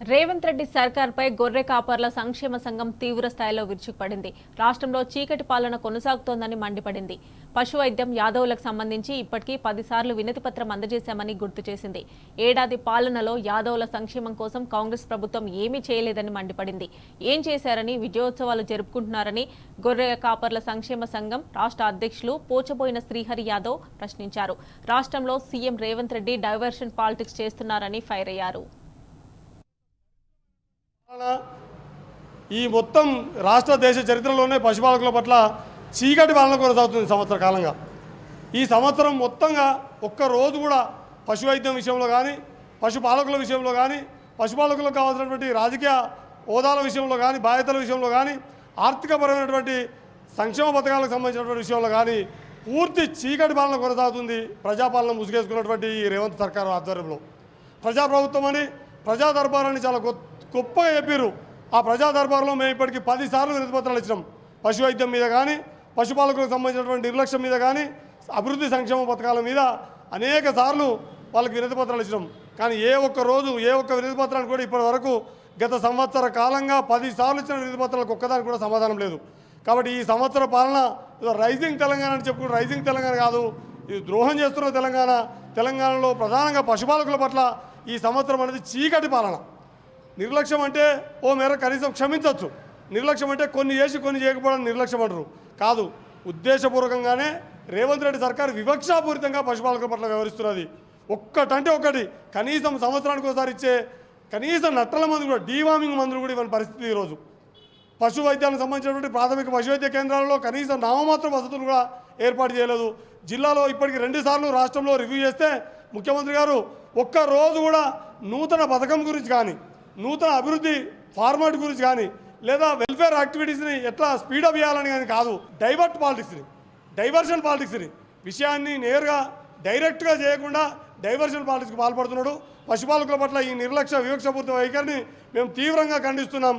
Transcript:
రేవంత్ రెడ్డి సర్కార్పై గొర్రె కాపర్ల సంక్షేమ సంఘం తీవ్ర స్థాయిలో విరుచుకుపడింది. రాష్ట్రంలో చీకటి పాలన కొనసాగుతోందని మండిపడింది. పశువైద్యం యాదవులకు సంబంధించి ఇప్పటికీ 10 సార్లు వినతిపత్రం అందజేశామని గుర్తు చేసింది. ఏడాది పాలనలో యాదవుల సంక్షేమం కోసం కాంగ్రెస్ ప్రభుత్వం ఏమీ చేయలేదని మండిపడింది. ఏం చేశారని విజయోత్సవాలు జరుపుకుంటున్నారని గొర్రె కాపర్ల సంక్షేమ సంఘం రాష్ట్ర అధ్యక్షులు పోచబోయిన శ్రీహరి యాదవ్ ప్రశ్నించారు. రాష్ట్రంలో CM Revanth Reddy diversion politics చేస్తున్నారని ఫైర్ అయ్యారు. ఈ మొత్తం రాష్ట్ర దేశ చరిత్రలోనే పశుపాలకుల పట్ల చీకటి పాలన కొనసాగుతుంది సంవత్సర కాలంగా. ఈ సంవత్సరం మొత్తంగా ఒక్కరోజు కూడా పశువైద్యం విషయంలో కానీ, పశుపాలకుల విషయంలో కానీ, పశుపాలకులకు కావాల్సినటువంటి రాజకీయ హోదాల విషయంలో కానీ, బాధ్యతల విషయంలో కానీ, ఆర్థికపరమైనటువంటి సంక్షేమ పథకాలకు సంబంధించినటువంటి విషయంలో కానీ పూర్తి చీకటి పాలన కొనసాగుతుంది. ప్రజాపాలన ముసుగేసుకున్నటువంటి ఈ రేవంత్ సర్కారు ఆధ్వర్యంలో ప్రజాప్రభుత్వం అని, ప్రజా దర్బారాన్ని చాలా గొప్పగా చెప్పారు. ఆ ప్రజా దర్బార్లో మేము ఇప్పటికీ 10 సార్లు వినతిపత్రాలు ఇచ్చినాం. పశువైద్యం మీద కానీ, పశుపాలకులకు సంబంధించినటువంటి నిర్లక్ష్యం మీద కానీ, అభివృద్ధి సంక్షేమ పథకాల మీద అనేక సార్లు వాళ్ళకి వినతిపత్రాలు ఇచ్చినాం. కానీ ఏ ఒక్క వినతిపత్రాన్ని కూడా ఇప్పటి వరకు గత సంవత్సర కాలంగా 10 సార్లు ఇచ్చిన వినతిపత్రాలకు ఒక్కదానికి కూడా సమాధానం లేదు. కాబట్టి ఈ సంవత్సర పాలన రైజింగ్ తెలంగాణ అని చెప్పుకుంటే రైజింగ్ తెలంగాణ కాదు, ఇది ద్రోహం చేస్తున్న తెలంగాణ. తెలంగాణలో ప్రధానంగా పశుపాలకుల పట్ల ఈ సంవత్సరం అనేది చీకటి పాలన. నిర్లక్ష్యం అంటే ఓ మేర కనీసం క్షమించవచ్చు. నిర్లక్ష్యం అంటే కొన్ని చేసి కొన్ని చేయకపోవడం నిర్లక్ష్యం అంటారు. కాదు, ఉద్దేశపూర్వకంగానే రేవంత్ రెడ్డి సర్కారు వివక్షాపూరితంగా పశుపాలకుల పట్ల వ్యవహరిస్తున్నది. ఒక్కటంటే ఒకటి కనీసం సంవత్సరానికి ఒకసారి ఇచ్చే కనీసం నట్టల మందులు కూడా, డీవార్మింగ్ మందులు కూడా ఇవ్వని పరిస్థితి ఈరోజు. పశు వైద్యానికి సంబంధించినటువంటి ప్రాథమిక పశువైద్య కేంద్రాలలో కనీసం నామమాత్ర వసతులు కూడా ఏర్పాటు చేయలేదు. జిల్లాలో ఇప్పటికి 2 సార్లు రాష్ట్రంలో రివ్యూ చేస్తే ముఖ్యమంత్రి గారు ఒక్కరోజు కూడా నూతన పథకం గురించి కానీ, నూతన అభివృద్ధి ఫార్మాట్ గురించి కానీ, లేదా వెల్ఫేర్ యాక్టివిటీస్ని ఎట్లా స్పీడప్ చేయాలని కానీ కాదు, డైవర్షన్ పాలిటిక్స్ని విషయాన్ని నేరుగా డైరెక్ట్గా చేయకుండా డైవర్షన్ పాలిటిక్స్కి పాల్పడుతున్నాడు. పశుపాలకుల పట్ల ఈ నిర్లక్ష్య వివక్షపూరిత వైఖరిని మేము తీవ్రంగా ఖండిస్తున్నాం.